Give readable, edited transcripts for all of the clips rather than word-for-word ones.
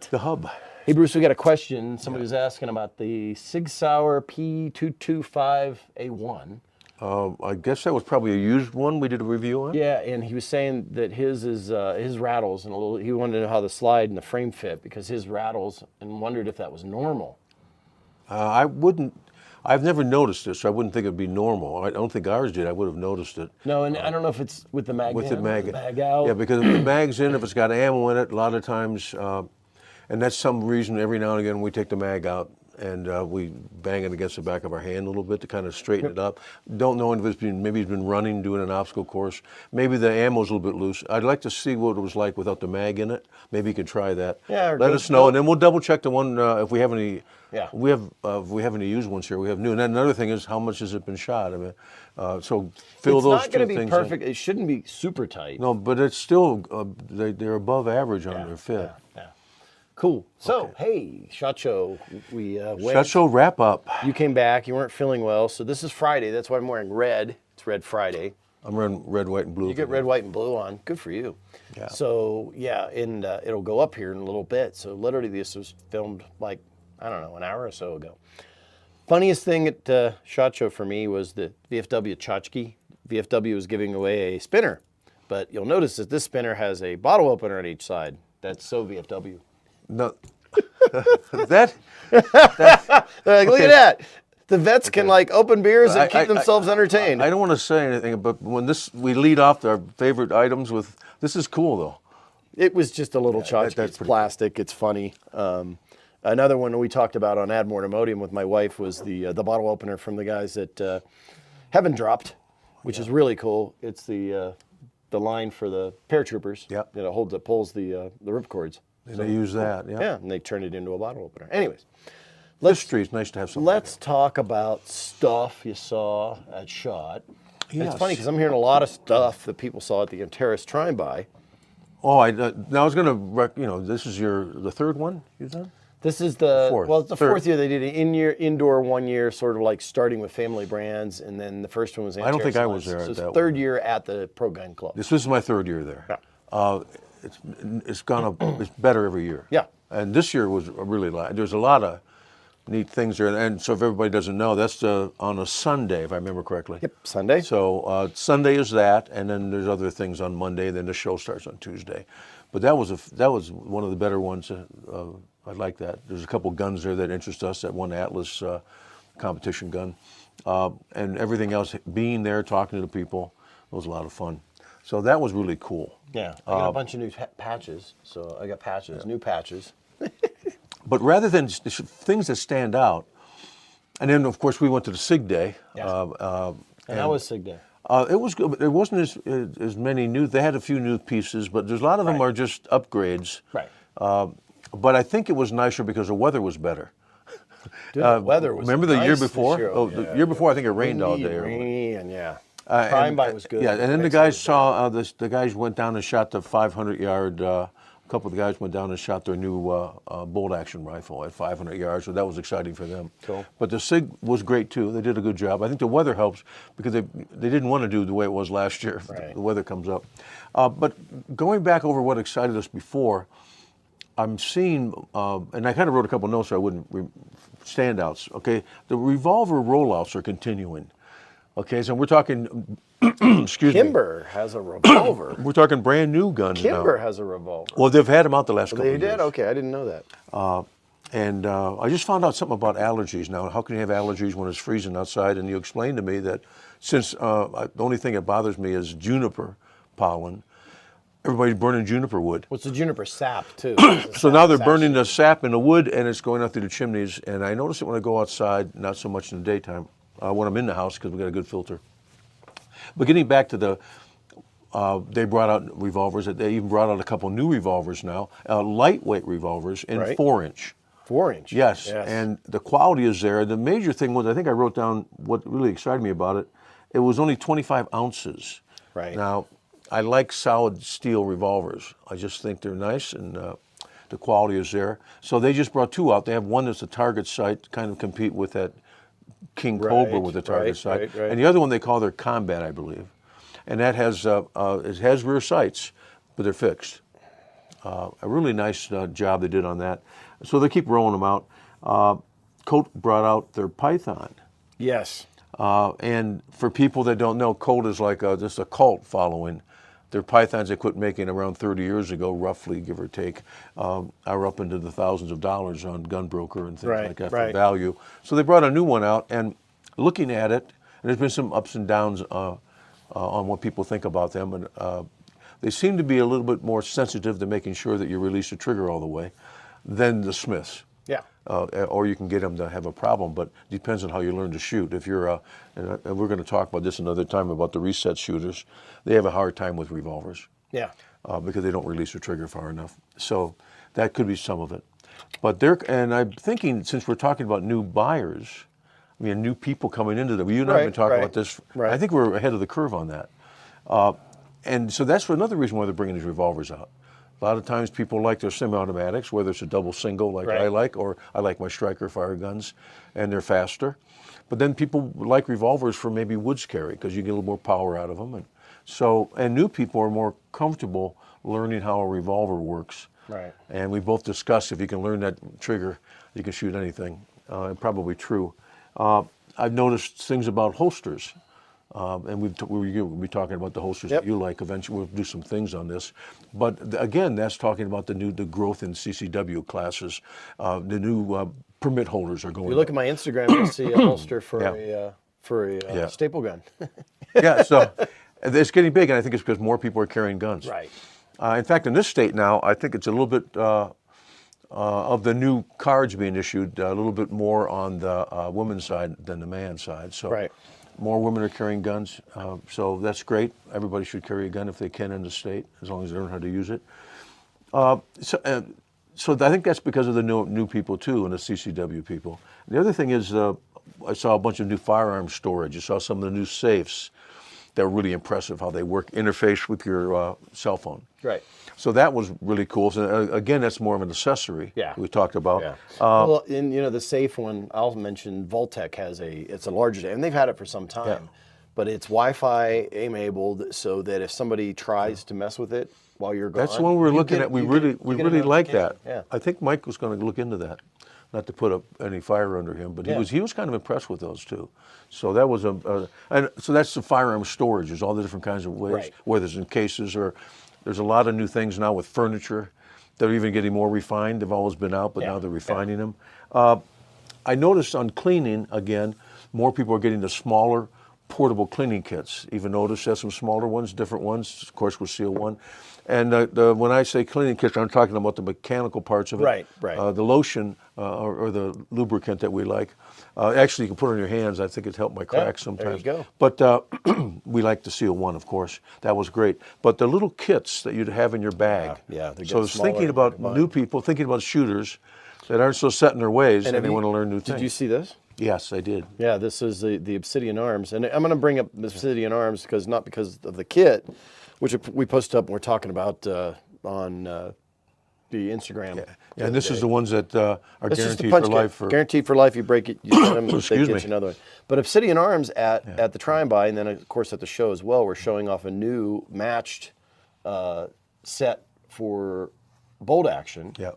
The hub. Hey, Bruce, we got a question. Somebody was asking about the Sig Sauer P225A1. I guess that was probably a used one we did a review on. Yeah, and he was saying that his rattles and he wanted to know how the slide and the frame fit because his rattles, and wondered if that was normal. I've never noticed this, so I wouldn't think it'd be normal. I don't think ours did. I would have noticed it. No, and I don't know if it's with the mag With in, the mag, the mag out. Yeah, because if the mag's in, if it's got ammo in it, a lot of times, and that's some reason every now and again we take the mag out and we bang it against the back of our hand a little bit to kind of straighten it up. Don't know if maybe he's been running, doing an obstacle course. Maybe the ammo's a little bit loose. I'd like to see what it was like without the mag in it. Maybe you can try that. Yeah, let us know, and then we'll double check the one if we have any. Yeah. If we have any used ones here, we have new. And then another thing is how much has it been shot? I mean, so fill those two things in. It's not going to be perfect. It shouldn't be super tight. No, but it's still they're above average on their fit. Yeah. Cool. So, hey, SHOT Show, we went. SHOT Show wrap up. You came back. You weren't feeling well, so this is Friday. That's why I'm wearing red. It's Red Friday. I'm wearing red, white, and blue. You get red, white, and blue on. Good for you. Yeah. So, yeah, and it'll go up here in a little bit. So, literally, this was filmed like, I don't know, an hour or so ago. Funniest thing at SHOT Show for me was the VFW Tchotchke. VFW was giving away a spinner, but you'll notice that this spinner has a bottle opener on each side. That's so VFW. No, that. They're like, look at that. The vets can like open beers and keep themselves entertained. I don't want to say anything, but when we lead off our favorite items with, this is cool though. It was just a little tchotchke. It's plastic. Cool. It's funny. Another one we talked about on Ad Mortemodium with my wife was the bottle opener from the guys that Heaven Dropped, which is really cool. It's the line for the paratroopers. Yep. That pulls the ripcords. And they use that. Yeah. Yeah, and they turn it into a bottle opener. Anyways, history is nice to have something. Let's talk about stuff you saw at SHOT. Yes. It's funny because I'm hearing a lot of stuff that people saw at the Antares Try-by. Oh, now I was going to, this is the third one you've done? This is the fourth. Well, it's the fourth year they did an indoor 1 year, sort of like starting with Family Brands, and then the first one was Antares. I don't think I was there so at that third year at the Pro Gun Club. This was my third year there. Yeah. It's gone up. It's better every year. Yeah. And this year was really there's a lot of neat things there. And so if everybody doesn't know, that's on a Sunday, if I remember correctly. Yep, Sunday. So Sunday is that, and then there's other things on Monday. Then the show starts on Tuesday. But that was one of the better ones. I like that. There's a couple guns there that interest us. That one Atlas competition gun, and everything else. Being there, talking to the people, it was a lot of fun. So that was really cool. Yeah, I got a bunch of new patches. So I got patches, new patches. But rather than things that stand out, and then of course we went to the SIG Day. Yeah. And that was SIG Day. It was good, but there wasn't as many new. They had a few new pieces, but there's a lot of them are just upgrades. Right. But I think it was nicer because the weather was better. Dude, the weather was remember the nice year this before? year. The year before I think it rained all day. Rainy and Try-by was good. Yeah, and then the guys saw the guys went down and shot the 500 yard. A couple of the guys went down and shot their new bolt action rifle at 500 yards, so that was exciting for them. Cool. But the SIG was great too. They did a good job. I think the weather helps because they didn't want to do the way it was last year. Right. The weather comes up. But going back over what excited us before, I'm seeing, and I kind of wrote a couple notes so I wouldn't standouts. Okay, the revolver rollouts are continuing. Okay, so we're talking. Excuse me. Kimber has a revolver. We're talking brand new guns now. Kimber has a revolver. Well, they've had them out the last couple of years. They did? Okay, I didn't know that. And I just found out something about allergies now. How can you have allergies when it's freezing outside? And you explained to me that since the only thing that bothers me is juniper pollen, everybody's burning juniper wood. What's the juniper sap, too? So now they're burning the sap in the wood, and it's going out through the chimneys. And I notice it when I go outside, not so much in the daytime, when I'm in the house because we got a good filter. But getting back to they brought out revolvers. They even brought out a couple new revolvers now, lightweight revolvers in 4-inch. 4-inch? Yes, and the quality is there. The major thing was, I think I wrote down what really excited me about it. It was only 25 ounces. Right. Now, I like solid steel revolvers. I just think they're nice, and the quality is there. So they just brought two out. They have one that's a target sight, kind of compete with that King Cobra with the target sight, and the other one they call their Combat, I believe, and that has it has rear sights, but they're fixed. A really nice job they did on that. So they keep rolling them out. Colt brought out their Python. Yes. And for people that don't know, Colt is like just a cult following. Their Pythons they quit making around 30 years ago, roughly, give or take, are up into the thousands of dollars on Gunbroker and things Right, like that for right. value. So they brought a new one out, and looking at it, and there's been some ups and downs on what people think about them, and they seem to be a little bit more sensitive to making sure that you release the trigger all the way than the Smiths. Yeah. Or you can get them to have a problem, but it depends on how you learn to shoot. If you're, and we're going to talk about this another time about the reset shooters, they have a hard time with revolvers Yeah. because they don't release the trigger far enough. So that could be some of it. But and I'm thinking, since we're talking about new buyers, I mean, new people coming into them. You and I have been talking about this. Right. I think we're ahead of the curve on that. And so that's another reason why they're bringing these revolvers out. A lot of times people like their semi-automatics, whether it's a double single like Right. I like, or I like my striker fire guns, and they're faster. But then people like revolvers for maybe woods carry because you get a little more power out of them. And new people are more comfortable learning how a revolver works. Right. And we both discussed if you can learn that trigger, you can shoot anything. Probably true. I've noticed things about holsters. And we'll be talking about the holsters Yep. that you like. Eventually, we'll do some things on this. But again, that's talking about the growth in CCW classes. The new permit holders are going. You look at my Instagram, you'll see a holster for Yeah. a Yeah. staple gun. Yeah, so it's getting big, and I think it's because more people are carrying guns. Right. In fact, in this state now, I think it's a little bit of the new cards being issued, a little bit more on the women's side than the man's side. So. Right. More women are carrying guns, so that's great. Everybody should carry a gun if they can in the state, as long as they learn how to use it. So I think that's because of the new people too, and the CCW people. The other thing is, I saw a bunch of new firearm storage. I saw some of the new safes that were really impressive, how they work, interface with your cell phone. Right. So that was really cool. So again, that's more of an accessory. Yeah. We talked about. Yeah. Well, and the safe one, I'll mention Voltec has it's a larger, and they've had it for some time, Yeah. but it's Wi-Fi enabled so that if somebody tries to mess with it while you're gone, That's one we're you looking get- at. We you really get- you get really a like that. notification. Yeah. I think Mike was going to look into that, not to put up any fire under him, but Yeah. he was kind of impressed with those too. So that was and so that's the firearm storage. There's all the different kinds of ways, Right. whether it's in cases or there's a lot of new things now with furniture. They're even getting more refined. They've always been out, but Yeah. now they're refining them. I noticed on cleaning again, more people are getting the smaller portable cleaning kits. Even Otis has some smaller ones, different ones. Of course, we'll seal one. And when I say cleaning kits, I'm talking about the mechanical parts of it. Right, right. The lotion or the lubricant that we like. Actually, you can put it on your hands. I think it's helped my cracks sometimes. there you go. But we like the Seal one, of course. That was great. But the little kits that you'd have in your bag. Yeah, they So get I was smaller thinking and about combined. new people, thinking about shooters that aren't so set in their ways and have they you- want to learn new things. Did you see this? Yes, I did. Yeah, this is the Obsidian Arms, and I'm going to bring up Obsidian Arms not because of the kit, which we posted up and we're talking about on the Instagram. Yeah, and this is the ones that are This is the guaranteed punch for kit. life. Guaranteed for life. You break it, you send them, they Excuse get me. you another one. But Obsidian Arms at the Try and Buy, and then of course at the show as well, we're showing off a new matched set for bolt action. Yeah.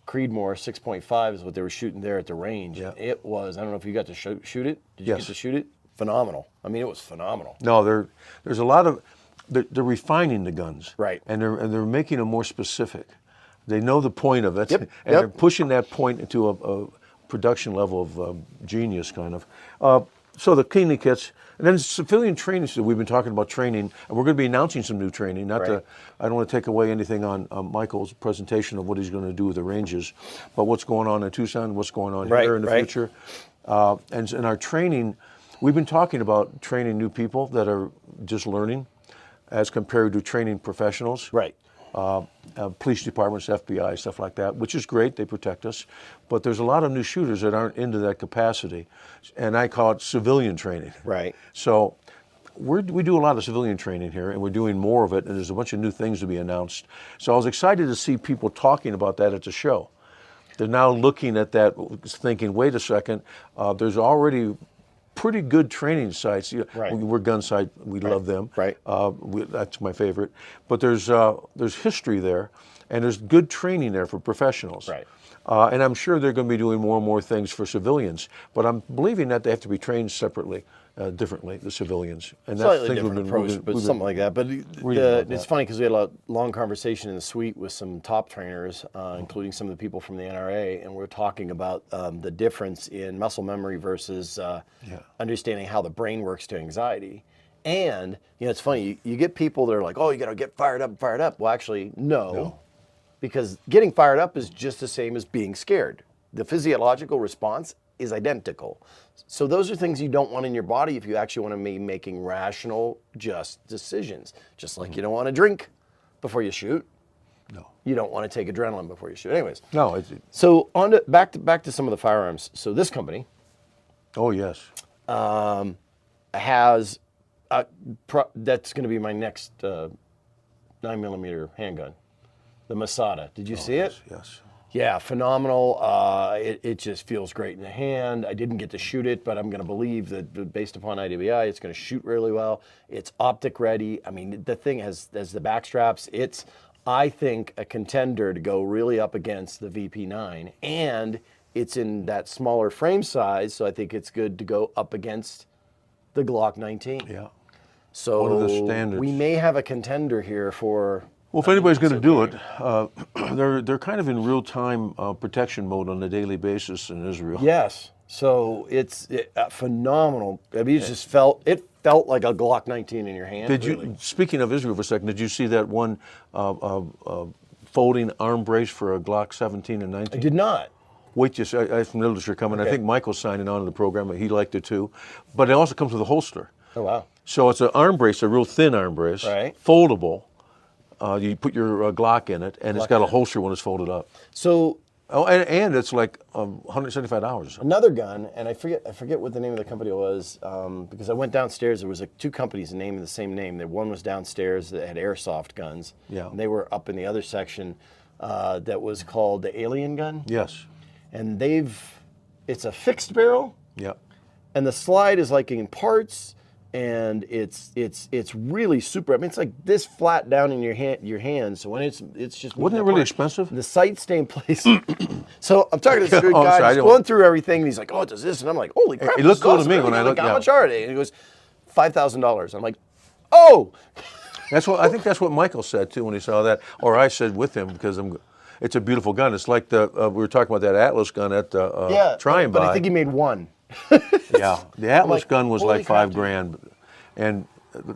Creedmoor 6.5 is what they were shooting there at the range. Yeah. It was, I don't know if you got to shoot it. Did you Yes. get to shoot it? Phenomenal. I mean, it was phenomenal. No, there's a lot of they're refining the guns, Right. And they're making them more specific. They know the point of it, Yep, and yep. they're pushing that point into a production level of genius, kind of. So the cleaning kits, and then civilian training. So we've been talking about training, and we're going to be announcing some new training. I don't want to take away anything on Michael's presentation of what he's going to do with the ranges, but what's going on in Tucson, what's going on here in the future, and in our training, we've been talking about training new people that are just learning, as compared to training professionals. Right. Police departments, FBI, stuff like that, which is great. They protect us. But there's a lot of new shooters that aren't into that capacity. And I call it civilian training. Right. So we do a lot of civilian training here, and we're doing more of it, and there's a bunch of new things to be announced. So I was excited to see people talking about that at the show. They're now looking at that, thinking, wait a second, there's already pretty good training sites. Right. We're gun site. We love them. Right. That's my favorite. But there's history there, And there's good training there for professionals. Right. And I'm sure they're going to be doing more and more things for civilians. But I'm believing that they have to be trained separately, differently, the civilians. And that's Slightly things different approach, but something like that. But about it's that. funny because we had a long conversation in the suite with some top trainers, including some of the people from the NRA, and we were talking about the difference in muscle memory versus understanding how the brain works to anxiety. And it's funny. You get people that are like, "Oh, you got to get fired up, fired up." Well, actually, no. Because getting fired up is just the same as being scared. The physiological response is identical. So those are things you don't want in your body if you actually want to be making rational, just decisions. Just like you don't want to drink before you shoot. No. You don't want to take adrenaline before you shoot. Anyways. No. So back to some of the firearms. So this company Oh, yes. has that's going to be my next 9mm handgun, the Masada. Did you see it? Yes. Yeah, phenomenal. It just feels great in the hand. I didn't get to shoot it, but I'm going to believe that based upon IWI, it's going to shoot really well. It's optic ready. I mean, the thing has the back straps. It's, I think, a contender to go really up against the VP9, and it's in that smaller frame size, so I think it's good to go up against the Glock 19. Yeah. So One of the standards. we may have a contender here for. Well, if anybody's going to do it, they're kind of in real-time protection mode on a daily basis in Israel. Yes. So it's phenomenal. I mean, it felt like a Glock 19 in your hand. Did you? really. Speaking of Israel for a second, did you see that one folding arm brace for a Glock 17 and 19? I did not. Wait, just I have some literature coming. Okay. I think Michael's signing on to the program. He liked it too, but it also comes with a holster. Oh wow. So it's an arm brace, a real thin arm brace, Right. foldable. You put your Glock in it, and it's got a holster when it's folded up. So Oh, and it's like $175. another gun, and I forget what the name of the company was, because I went downstairs. There was like two companies named the same name. One was downstairs that had airsoft guns. Yeah. And they were up in the other section that was called the Alien gun. Yes. And it's a fixed barrel, Yeah. and the slide is like in parts, and it's really super. I mean, it's like this flat down in your hand. So when it's just Wasn't it really expensive? The sight stay in place. So I'm talking to this Oh, guy, sorry, I just don't- going through everything. And he's like, "Oh, it does this," and I'm like, "Holy crap!" It this looked is cool to awesome." me And when I I'm looked, like, "How yeah. much are they?" And he goes, $5,000. I'm like, "Oh." I think that's what Michael said too when he saw that, or I said with him because it's a beautiful gun. It's like we were talking about that Atlas gun at Try and but Buy. I think he made one. Yeah, the Atlas like, gun was holy like crap, $5,000, and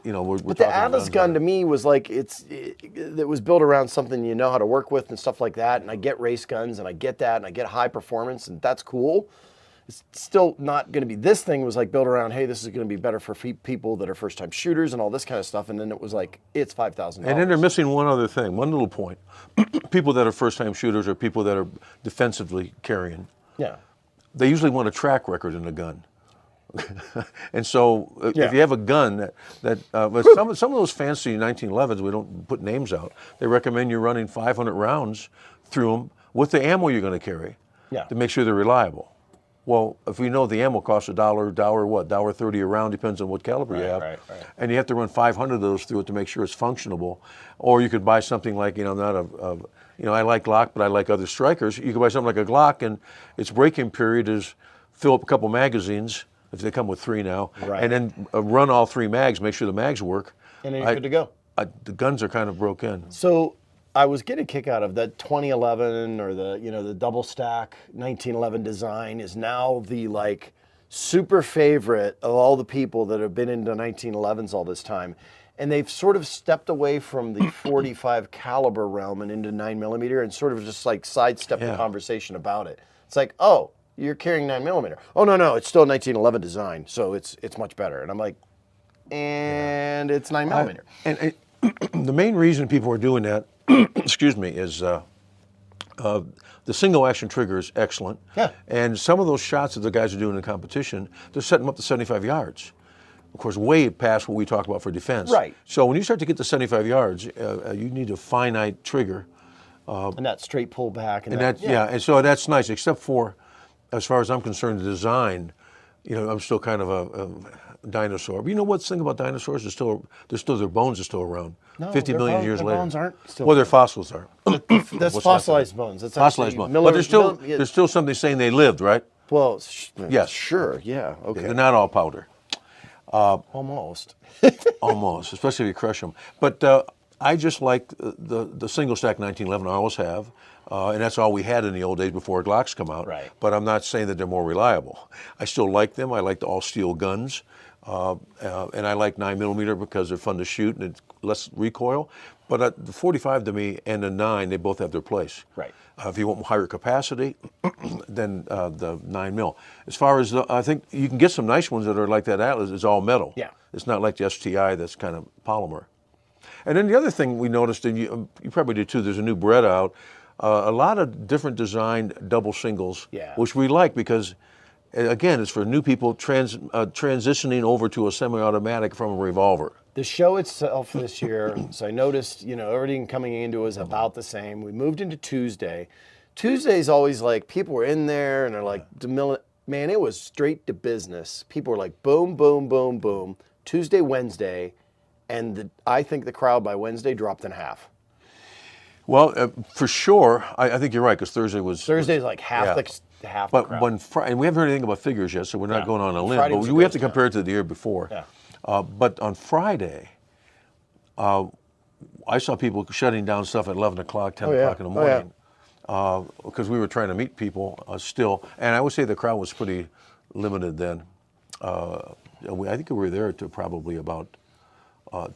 we're But the talking Atlas guns gun here. to me was like it was built around something you know how to work with and stuff like that. And I get race guns and I get that and I get high performance and that's cool. It's still not going to be. This thing was like built around, hey, this is going to be better for people that are first-time shooters and all this kind of stuff. And then it was like it's $5,000. And then they're missing one other thing, one little point. People that are first-time shooters or people that are defensively carrying, Yeah. they usually want a track record in a gun. And so Yeah. if you have a gun but some of those fancy 1911s, we don't put names out, they recommend you running 500 rounds through them with the ammo you're going to carry Yeah. to make sure they're reliable. Well, if we know the ammo costs $1.30 a round, depends on what caliber you have. Right. And you have to run 500 of those through it to make sure it's functionable. Or you could buy something like, I like Glock, but I like other strikers. You could buy something like a Glock, and its break-in period is fill up a couple magazines, if they come with 3 now, Right. and then run all 3 mags, make sure the mags work. And then you're good to go. The guns are kind of broke in. So I was getting a kick out of that 2011 or the double stack 1911 design is now the like super favorite of all the people that have been into 1911s all this time. And they've sort of stepped away from the 45 caliber realm and into 9mm and sort of just like sidestepped the Yeah. conversation about it. It's like, oh, you're carrying 9mm. Oh, no, it's still 1911 design, so it's much better. And I'm like, and it's 9mm. And the main reason people are doing that, excuse me, is the single action trigger is excellent. Yeah. And some of those shots that the guys are doing in competition, they're setting them up to 75 yards. Of course, way past what we talk about for defense. Right. So when you start to get to 75 yards, you need a finite trigger. And that straight pullback. And and so that's nice, except for, as far as I'm concerned, the design. I'm still kind of a dinosaur. But you know what's the thing about dinosaurs? Their bones are still around. No, 50 their million bone- years their later. bones aren't still Well, their around. fossils are. That's What's fossilized bones. That's Fossilized actually bones. Miller, But there's still something saying they lived, right? well, Yes. sure, yeah, okay, They're not all powder. almost. Almost, especially if you crush them. But I just like the single stack 1911. I always have, and that's all we had in the old days before Glocks come out. Right. But I'm not saying that they're more reliable. I still like them. I like the all steel guns, and I like 9mm because they're fun to shoot and it's less recoil. But the 45 to me and the 9, they both have their place. Right. If you want higher capacity, then the 9mm. As far as I think you can get some nice ones that are like that Atlas. It's all metal. Yeah. It's not like the STI that's kind of polymer. And then the other thing we noticed, and you probably did too, there's a new Beretta out. A lot of different designed double singles, Yeah. which we like because, again, it's for new people transitioning over to a semi-automatic from a revolver. The show itself this year, so I noticed, everything coming into was about the same. We moved into Tuesday. Tuesday's always like, people were in there and they're like, man, it was straight to business. People were like, boom, boom, boom, boom. Tuesday, Wednesday, and I think the crowd by Wednesday dropped in half. Well, for sure, I think you're right because Thursday's like half the half the But crowd. when and we haven't heard anything about figures yet, so we're not Yeah. going on a limb. Friday But was a we have ghost to town. compare it to the year before. Yeah. But on Friday, I saw people shutting down stuff at 11 o'clock, 10 Oh, yeah. o'clock in the Oh, yeah. morning, because we were trying to meet people still. And I would say the crowd was pretty limited then. I think we were there to probably about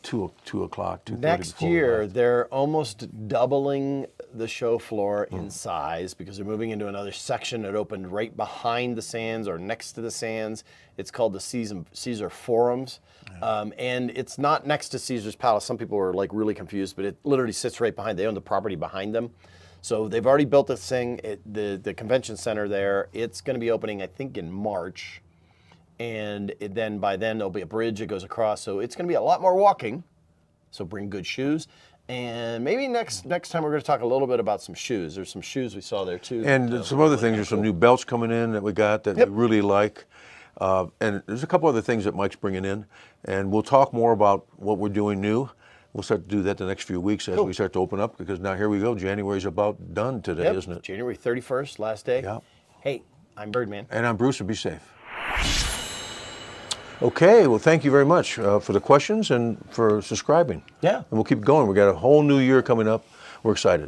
2 o'clock, 2:30. Next before we year, left. they're almost doubling the show floor in size because they're moving into another section that opened right behind the Sands or next to the Sands. It's called the Caesar Forums. And it's not next to Caesar's Palace. Some people are like really confused, but it literally sits right behind. They own the property behind them. So they've already built this thing, the convention center there. It's going to be opening, I think, in March. And then by then there'll be a bridge that goes across. So it's going to be a lot more walking. So bring good shoes. And maybe next time we're going to talk a little bit about some shoes. There's some shoes we saw there too. And some other things. There's some new belts coming in that we got that we really like. And there's a couple other things that Mike's bringing in. And we'll talk more about what we're doing new. We'll start to do that the next few weeks as we start to open up because now here we go. January's about done today, Yep, isn't it? January 31st, last day. Yeah. Hey, I'm Birdman. And I'm Bruce, and be safe. Okay, well, thank you very much for the questions and for subscribing. Yeah. And we'll keep going. We got a whole new year coming up. We're excited.